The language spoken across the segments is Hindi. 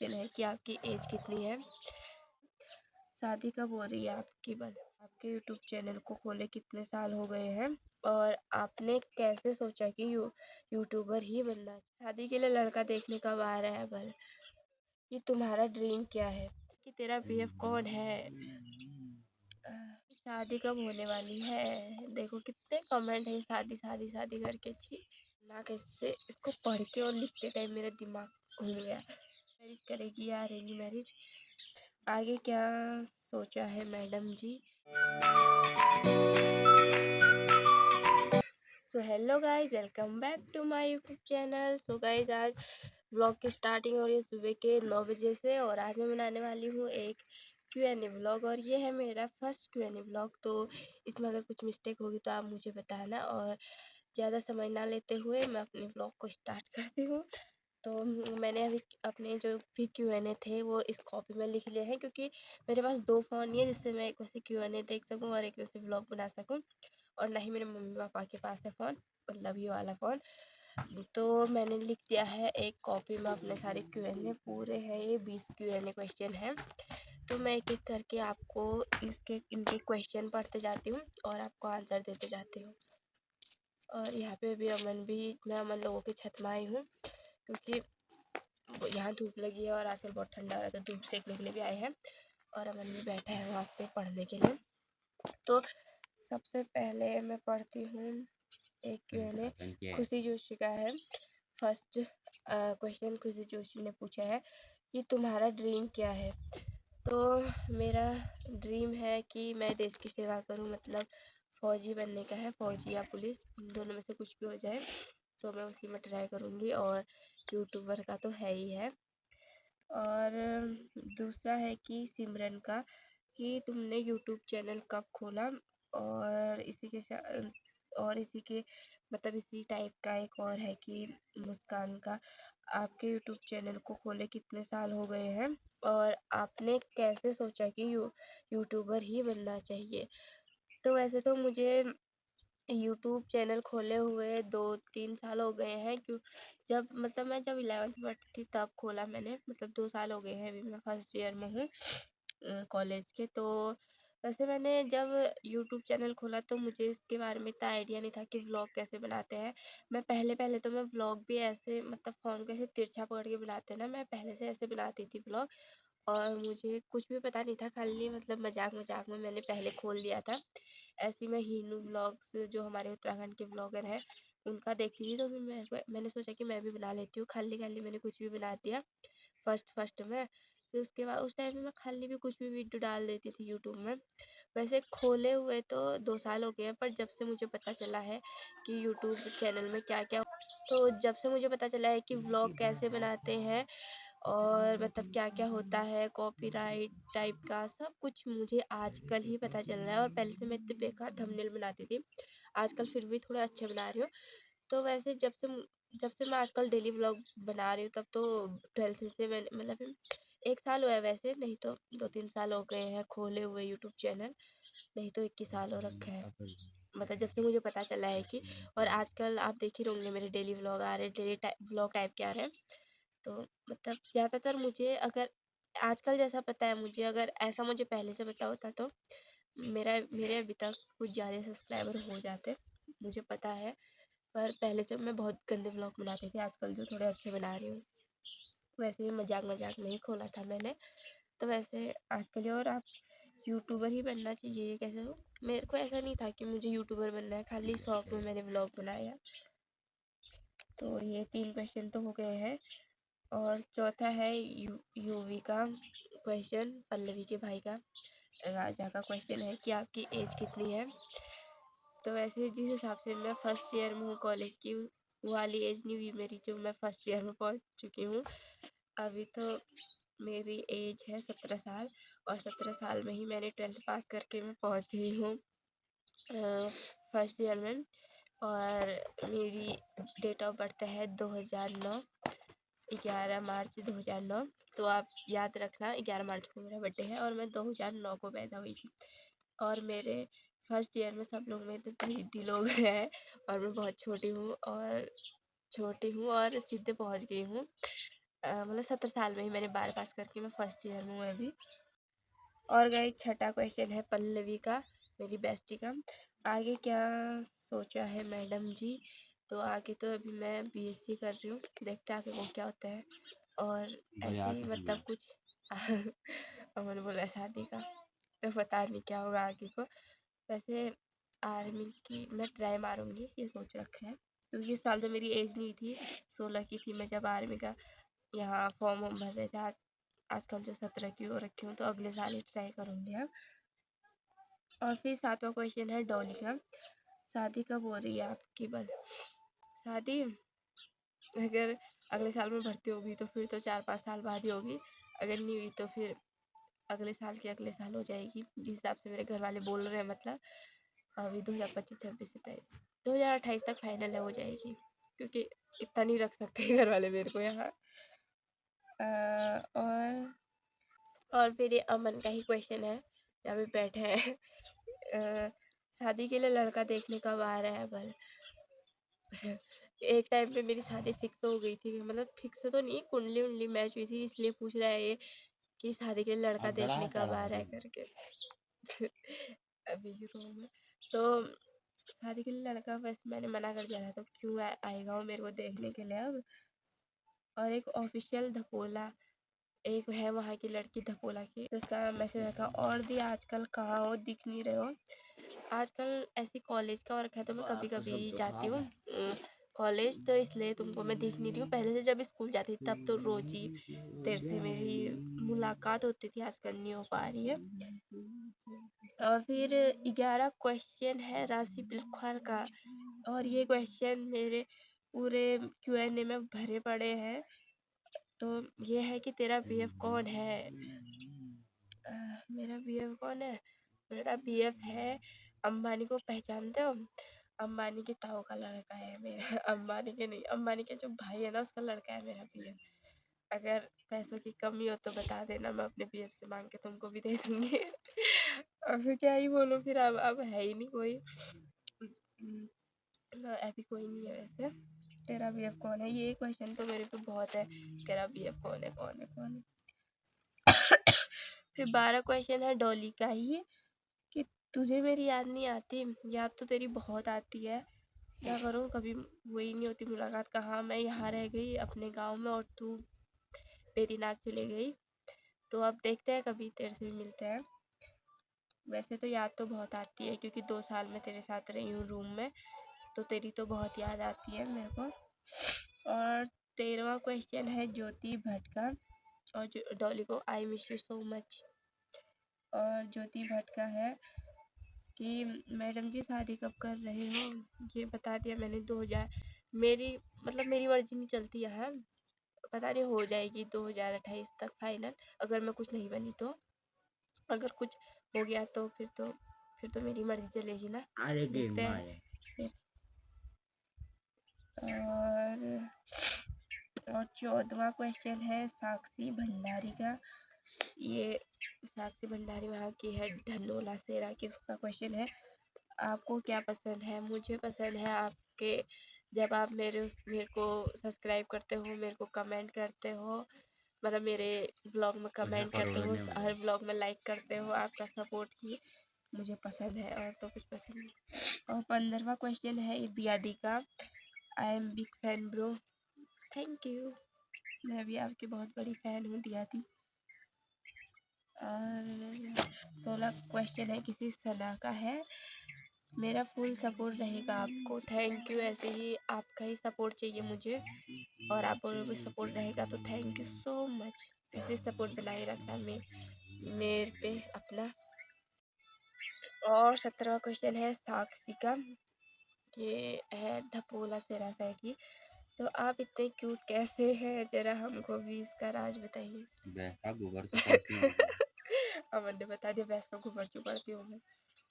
क्वेश्चन है कि आपकी एज कितनी है, शादी कब हो रही है आपकी, बस आपके यूट्यूब चैनल को खोले कितने साल हो गए हैं और आपने कैसे सोचा कि यूट्यूबर ही बनना है? शादी के लिए लड़का देखने कब आ रहा है, बल कि तुम्हारा ड्रीम क्या है, कि तेरा बीएफ कौन है, शादी कब होने वाली है। देखो कितने कमेंट है शादी शादी शादी करके। छी ना, कैसे इसको पढ़ के और लिखते टाइम मेरा दिमाग घूम गया। मैरिज करेगी या अरेंज मैरिज, आगे क्या सोचा है madam ji. So hello guys, welcome back to my YouTube channel. So guys, आज व्लॉग की स्टार्टिंग हो रही है सुबह के 9 बजे से और आज मैं बनाने वाली हूँ एक Q&A व्लॉग और ये है मेरा फर्स्ट Q&A व्लॉग। तो इसमें अगर कुछ मिस्टेक होगी तो आप मुझे बताना और ज़्यादा समय ना लेते हुए मैं अपने व्लॉग को स्टार्ट करती हूँ। तो मैंने अभी अपने जो भी Q&A थे वो इस कॉपी में लिख लिए हैं, क्योंकि मेरे पास 2 फ़ोन नहीं है जिससे मैं एक में से Q&A देख सकूँ और एक में से व्लॉग बना सकूँ, और ना ही मेरे मम्मी पापा के पास है फ़ोन, मतलब ये वाला फ़ोन। तो मैंने लिख दिया है एक कॉपी में अपने सारे Q&A, पूरे हैं ये 20 Q&A क्वेश्चन हैं। तो मैं एक एक करके आपको इनके क्वेश्चन पढ़ते जाती हूँ और आपको आंसर देते जाती हूँ। और यहाँ पे भी मैं अमन लोगों की छत में आई हूँ, क्योंकि यहाँ धूप लगी है और आजकल बहुत ठंडा हो रहा है, तो धूप सेकने के लिए भी आए हैं और अमन भी बैठा है वहाँ पे पढ़ने के लिए। तो सबसे पहले मैं पढ़ती हूँ एक Q&A खुशी जोशी का है। फर्स्ट क्वेश्चन खुशी जोशी ने पूछा है कि तुम्हारा ड्रीम क्या है। तो मेरा ड्रीम है कि मैं देश की सेवा करूं, मतलब फौजी बनने का है, फौजी या पुलिस, दोनों में से कुछ भी हो जाए तो मैं उसी में ट्राई करूंगी। और यूट्यूबर का तो है ही है। और दूसरा है कि सिमरन का, कि तुमने यूट्यूब चैनल कब खोला। और इसी के मतलब इसी टाइप का एक और है कि मुस्कान का, आपके यूट्यूब चैनल को खोले कितने साल हो गए हैं और आपने कैसे सोचा कि यूट्यूबर ही बनना चाहिए। तो वैसे तो मुझे यूट्यूब चैनल खोले हुए 2-3 साल हो गए हैं, मैं जब 11th में पढ़ती थी तब खोला मैंने, मतलब 2 साल हो गए हैं, अभी मैं फर्स्ट ईयर में हूँ कॉलेज के। तो वैसे मैंने जब यूट्यूब चैनल खोला तो मुझे इसके बारे में इतना आइडिया नहीं था कि व्लॉग कैसे बनाते हैं। मैं पहले तो मैं व्लॉग भी ऐसे, मतलब फ़ोन को ऐसे तिरछा पकड़ के बनाते हैं ना, मैं पहले से ऐसे बनाती थी व्लॉग और मुझे कुछ भी पता नहीं था, खाली मतलब मजाक में मैंने पहले खोल लिया था। ऐसे ही मैं हीनू व्लॉग्स, जो हमारे उत्तराखंड के व्लॉगर हैं, उनका देखती थी, तो फिर मैंने सोचा कि मैं भी बना लेती हूँ। खाली मैंने कुछ भी बना दिया फर्स्ट में। फिर उसके बाद उस टाइम में मैं खाली भी कुछ भी वीडियो डाल देती थी यूट्यूब में। वैसे खोले हुए तो 2 साल हो गए हैं, पर जब से मुझे पता चला है कि यूट्यूब चैनल में क्या-क्या, तो जब से मुझे पता चला है कि व्लॉग कैसे बनाते हैं और मतलब क्या-क्या होता है, कॉपीराइट टाइप का सब कुछ मुझे आजकल ही पता चल रहा है। और पहले से मैं इतने बेकार थंबनेल बनाती थी, आजकल फिर भी थोड़े अच्छे बना रही हूँ। तो वैसे जब से मैं आजकल डेली व्लॉग बना रही हूँ, तब तो 12th से मैंने, मतलब 1 साल हुआ है वैसे, नहीं तो 2-3 साल हो गए हैं खोले हुए यूट्यूब चैनल, नहीं तो 21 साल हो रखे हैं, मतलब जब से मुझे पता चला है कि। और आजकल आप देख ही होंगे मेरे डेली व्लॉग आ रहे हैं, व्लॉग टाइप के आ रहे हैं। तो मतलब ज़्यादातर मुझे, अगर आजकल जैसा पता है मुझे, अगर ऐसा मुझे पहले से पता होता तो मेरे अभी तक कुछ ज़्यादा सब्सक्राइबर हो जाते, मुझे पता है। पर पहले से मैं बहुत गंदे व्लॉग बनाती थी, आजकल जो थोड़े अच्छे बना रही हूँ। वैसे ही मजाक में ही खोला था मैंने। तो वैसे आजकल ये, और आप यूट्यूबर ही बनना चाहिए, ये कैसे हो। मेरे को ऐसा नहीं था कि मुझे यूट्यूबर बनना है, खाली शौक में मैंने व्लॉग बनाया। तो ये 3 क्वेश्चन तो हो गए हैं। और चौथा है यूवी का क्वेश्चन, पल्लवी के भाई का, राजा का क्वेश्चन है कि आपकी एज कितनी है। तो वैसे जिस हिसाब से मैं फर्स्ट ईयर में हूँ कॉलेज की, वो वाली एज नहीं हुई मेरी जो मैं फर्स्ट ईयर में पहुँच चुकी हूँ। अभी तो मेरी एज है 17 साल और 17 साल में ही मैंने 12th पास करके मैं पहुँच गई हूँ फर्स्ट ईयर में। और मेरी डेट ऑफ बर्थ है 2009, 11 मार्च 2009। तो आप याद रखना, 11 मार्च को मेरा बर्थडे है और मैं 2009 को पैदा हुई थी। और मेरे फर्स्ट ईयर में सब लोग मेरे दीदी लोग हैं और मैं बहुत छोटी हूँ और सीधे पहुँच गई हूँ। मतलब 17 साल में ही मैंने 12 पास करके मैं फर्स्ट ईयर में हूँ अभी। और गाइस छठा क्वेश्चन है पल्लवी का, मेरी बेस्टी का। आगे क्या सोचा है मैडम जी? तो आगे तो अभी मैं बीएससी कर रही हूँ, देखते हैं आगे वो क्या होता है। और ऐसे ही मतलब कुछ अमन बोला शादी का, तो पता नहीं क्या होगा आगे को। वैसे आर्मी की मैं ट्राई मारूंगी, ये सोच रखा है, क्योंकि इस साल तो मेरी एज नहीं थी, 16 की थी मैं जब आर्मी का यहाँ फॉर्म वॉर्म भर रहे थे। आजकल जो 17 की हो रखी हूँ, तो अगले साल ही ट्राई करूँगी अब। और फिर 7वां क्वेश्चन है डॉली का, शादी कब हो रही है आपकी? बस शादी अगर अगले साल में भर्ती होगी तो फिर तो 4-5 साल बाद ही होगी, अगर नहीं हुई तो फिर अगले साल के अगले साल हो जाएगी, जिस हिसाब से मेरे घर वाले बोल रहे हैं। मतलब अभी 2025, 26, 27, 2028 तक फाइनल है, हो जाएगी, क्योंकि इतना नहीं रख सकते घर वाले मेरे को यहाँ। और फिर ये अमन का ही क्वेश्चन है, यहाँ पे बैठे हैं। शादी के लिए लड़का देखने कब आ रहा है बल? एक टाइम पे मेरी शादी फिक्स हो गई थी, मतलब फिक्स तो नहीं, कुंडली उंडली मैच हुई थी, इसलिए पूछ रहा है ये कि शादी के लिए लड़का देखने कब आ रहा है करके। अभी रूम में तो शादी के लिए लड़का वैसे मैंने मना कर दिया था, तो क्यों आएगा वो मेरे को देखने के लिए अब। और एक ऑफिशियल धपोला, एक है वहाँ की लड़की धपोला की, तो उसका मैसेज रखा, और दी आजकल कहाँ हो, दिख नहीं रहे हो। आजकल ऐसी कॉलेज का वर्क है तो मैं कभी कभी जाती हूँ कॉलेज, तो इसलिए तुमको मैं दिख नहीं रही हूँ। पहले से जब स्कूल जाती थी तब तो रोज ही तेरे से मेरी मुलाकात होती थी, आजकल नहीं हो पा रही है। और फिर 11 क्वेश्चन है राशि बिलखार का, और ये क्वेश्चन मेरे पूरे Q&A में भरे पड़े हैं। तो ये है कि तेरा बीएफ कौन है? मेरा बीएफ कौन है? मेरा बीएफ है, अंबानी को पहचानते हो? अंबानी के ताऊ का लड़का है मेरा। अंबानी के नहीं, अंबानी के जो भाई है ना, उसका लड़का है मेरा बीएफ। अगर पैसों की कमी हो तो बता देना, मैं अपने बीएफ से मांग के तुमको भी दे दूंगी। अब क्या ही बोलूं फिर, अब है ही नहीं कोई। अभी कोई नहीं है वैसे। तेरा बीएफ कौन है, ये क्वेश्चन तो मेरे पे बहुत है, तेरा बीएफ कौन है, कौन है, कौन है। फिर 12 क्वेश्चन है डॉली का ही, कि तुझे मेरी याद नहीं आती? याद तो तेरी बहुत आती है, क्या करूँ, कभी वही नहीं होती मुलाकात। कहाँ मैं यहाँ रह गई अपने गांव में और तू पेरीनाग चले गई, तो अब देखते हैं कभी तेरे से भी मिलते हैं। वैसे तो याद तो बहुत आती है, क्योंकि 2 साल में तेरे साथ रही हूँ रूम में, तो तेरी तो बहुत याद आती है मेरे को। और 13वां क्वेश्चन है ज्योति भट्ट का, और डॉली को I miss you so much. और ज्योति भट्ट का है कि मैडम जी शादी कब कर रहे हो? ये बता दिया मैंने 2000, मेरी मतलब मेरी मर्जी नहीं चलती यहाँ, पता नहीं हो जाएगी 2028 तक फाइनल, अगर मैं कुछ नहीं बनी तो। अगर कुछ हो गया तो फिर तो मेरी मर्जी चलेगी ना, देखते हैं फिर। और 14वां क्वेश्चन है साक्षी भंडारी का, ये साक्षी भंडारी वहाँ की है धनोला सेरा की, उसका क्वेश्चन है, आपको क्या पसंद है? मुझे पसंद है आपके, जब आप मेरे को सब्सक्राइब करते हो, मेरे को कमेंट करते हो, मतलब मेरे ब्लॉग में कमेंट करते हो, हर ब्लॉग में लाइक करते हो, आपका सपोर्ट ही मुझे पसंद है, और तो कुछ पसंद नहीं। और 15वां क्वेश्चन है दियादी का, I am big fan bro, thank you, मैं भी आपकी बहुत बड़ी फ़ैन हूँ दियादी। और 16 क्वेश्चन है किसी सना का है, मेरा फुल सपोर्ट रहेगा आपको, थैंक यू, ऐसे ही आपका ही सपोर्ट चाहिए मुझे, और आप लोगों को सपोर्ट रहेगा तो थैंक यू सो मच, ऐसे सपोर्ट बनाए रखना मेरे पे अपना। और 17वां क्वेश्चन है साक्षी का, ये है धपोला सेरा साइड की, तो आप इतने क्यूट कैसे हैं, जरा हमको भी इसका राज बताइए। अमन ने बता दिया, भैंस का गोबर चुपड़ती हूँ मैं,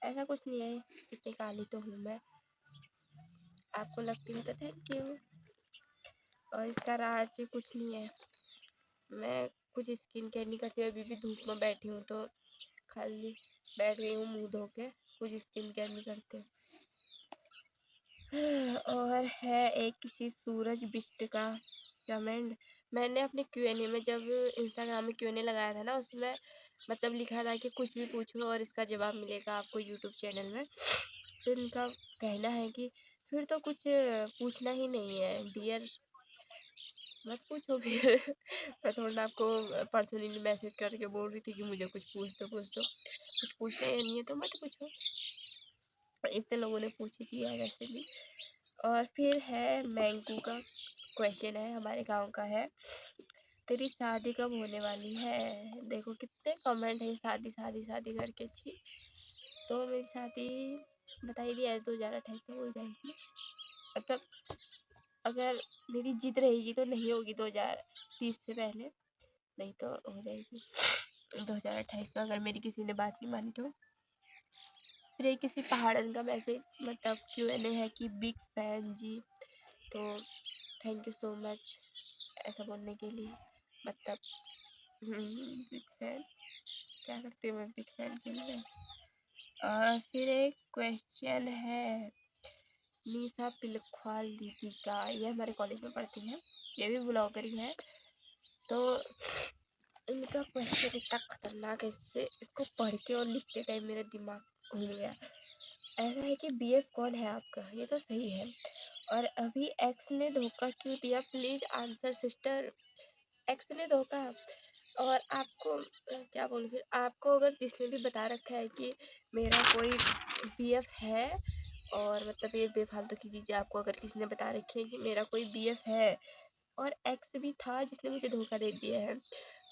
ऐसा कुछ नहीं है, इतनी काली तो हूँ मैं, आपको लगती है तो थैंक यू। और इसका राज कुछ नहीं है, मैं कुछ स्किन केयर नहीं करती, अभी भी धूप में बैठी हूँ तो खाली बैठ गई हूँ मुँह धो के, कुछ स्किन केयर नहीं करते। और है एक किसी सूरज बिष्ट का कमेंट, मैंने अपने क्यूएनए में जब इंस्टाग्राम में क्यूएनए लगाया था ना, उसमें मतलब लिखा था कि कुछ भी पूछो और इसका जवाब मिलेगा आपको यूट्यूब चैनल में। तो इनका कहना है कि फिर तो कुछ पूछना ही नहीं है डियर, मत पूछो फिर। मैं थोड़ा ना आपको पर्सनली मैसेज करके बोल रही थी कि मुझे कुछ पूछ दो, कुछ पूछना ही नहीं है तो मत पूछो। इतने लोगों ने पूछ ही दिया है वैसे भी। और फिर है मैंगू का क्वेश्चन है, हमारे गांव का है। तेरी शादी कब होने वाली है? देखो कितने कमेंट है, शादी शादी शादी करके। छी, तो मेरी शादी बता ही दिया है, 2028 में हो जाएगी। मतलब अगर मेरी जिद रहेगी तो नहीं होगी 2030 से पहले, नहीं तो हो जाएगी 2028 में, अगर मेरी किसी ने बात नहीं मानी तो। फिर एक किसी पहाड़न का मैसेज मतलब क्यूएनए है कि बिग फैन जी, तो थैंक यू सो मच ऐसा बोलने के लिए। मतलब बिग फैन क्या करते हैं बिग फैन के लिए। और फिर एक क्वेश्चन है निशा पिलखवाल दीदी का, ये हमारे कॉलेज में पढ़ती हैं, ये भी ब्लॉगर ही है। तो इनका क्वेश्चन इतना खतरनाक है, इसको पढ़ के और लिखते टाइम मेरा दिमाग घूम गया। ऐसा है कि बीएफ कौन है आपका, ये तो सही है। और अभी एक्स ने धोखा क्यों दिया, प्लीज आंसर सिस्टर। एक्स ने धोखा, और आपको क्या बोलूँ फिर, आपको अगर जिसने भी बता रखा है कि मेरा कोई बीएफ है, और मतलब ये बेफालतू की चीज़ें आपको अगर किसी ने बता रखी है कि मेरा कोई बीएफ है और एक्स भी था जिसने मुझे धोखा दे दिया है,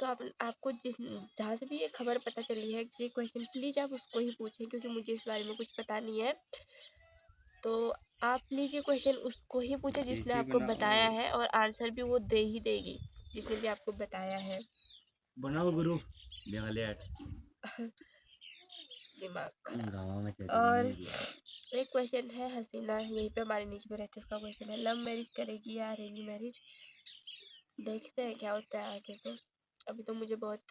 तो आपको जहाँ से भी ये खबर पता चली है ये क्वेश्चन, प्लीज़ आप उसको ही पूछें, क्योंकि मुझे इस बारे में कुछ पता नहीं है। तो आप प्लीज़ ये क्वेश्चन उसको ही पूछे जिसने आपको बताया है, और आंसर भी वो दे ही देगी जिसने भी आपको बताया है। बनाओ ग्रुप दिमाग खराब। और एक क्वेश्चन है हसीना, यहीं पे हमारे नीचे में रहते, इसका क्वेश्चन है लव मैरिज करेगी या अरेंज मैरिज? देखते हैं क्या होता है आगे। तो अभी तो मुझे बहुत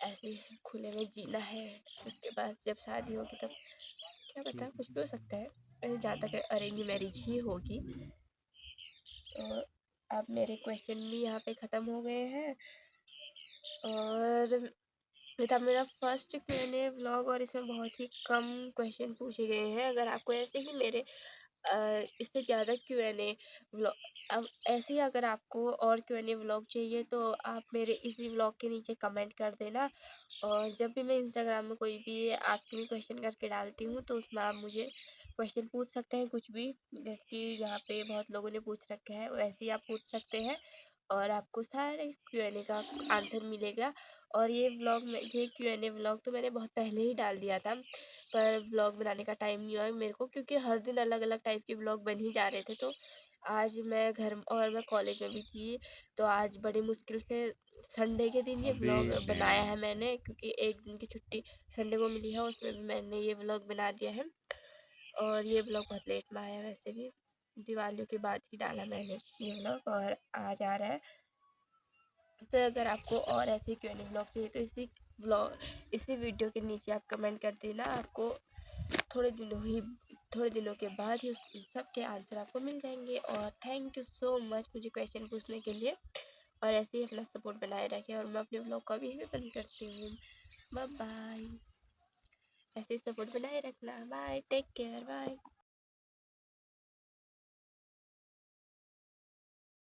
ऐसे खुले में जीना है, उसके बाद जब शादी होगी तब क्या पता, कुछ भी हो सकता है। वैसे जहाँ तक अरेंज मैरिज ही होगी। तो अब मेरे क्वेश्चन भी यहाँ पे ख़त्म हो गए हैं, और ये था मेरा फर्स्ट क्यूएनए व्लॉग, और इसमें बहुत ही कम क्वेश्चन पूछे गए हैं। अगर आपको ऐसे ही मेरे इससे ज़्यादा क्यूएनए व्लॉग, अब ऐसे ही अगर आपको और क्यूएनए व्लॉग चाहिए तो आप मेरे इसी व्लॉग के नीचे कमेंट कर देना। और जब भी मैं इंस्टाग्राम में कोई भी आस्क मी क्वेश्चन करके डालती हूँ तो उसमें आप मुझे क्वेश्चन पूछ सकते हैं, कुछ भी, जैसे कि यहाँ पे बहुत लोगों ने पूछ रखा है वैसे ही आप पूछ सकते हैं, और आपको सारे क्यूएनए का आंसर मिलेगा। और ये क्यूएनए व्लॉग तो मैंने बहुत पहले ही डाल दिया था, पर व्लॉग बनाने का टाइम नहीं हुआ मेरे को, क्योंकि हर दिन अलग अलग टाइप के व्लॉग बन ही जा रहे थे। तो आज मैं और मैं कॉलेज में भी थी, तो आज बड़ी मुश्किल से संडे के दिन ये अबे व्लॉग बनाया है बहन मैंने, क्योंकि एक दिन की छुट्टी संडे को मिली है, उसमें भी मैंने ये व्लॉग बना दिया है। और ये व्लॉग बहुत लेट में आया, वैसे भी दिवाली के बाद ही डाला मैंने ये व्लॉग, और आज आ रहा है। तो अगर आपको और ऐसे क्यूएनए व्लॉग चाहिए तो इसी वीडियो के नीचे आप कमेंट कर देना, आपको थोड़े दिनों के बाद ही उस सब के आंसर आपको मिल जाएंगे। और थैंक यू सो मच मुझे क्वेश्चन पूछने के लिए, और ऐसे ही अपना सपोर्ट बनाए रखें। और मैं अपने व्लॉग को अभी भी बंद करती हूँ। बाय बाय, ऐसे ही सपोर्ट बनाए रखना। Bye, take care, bye.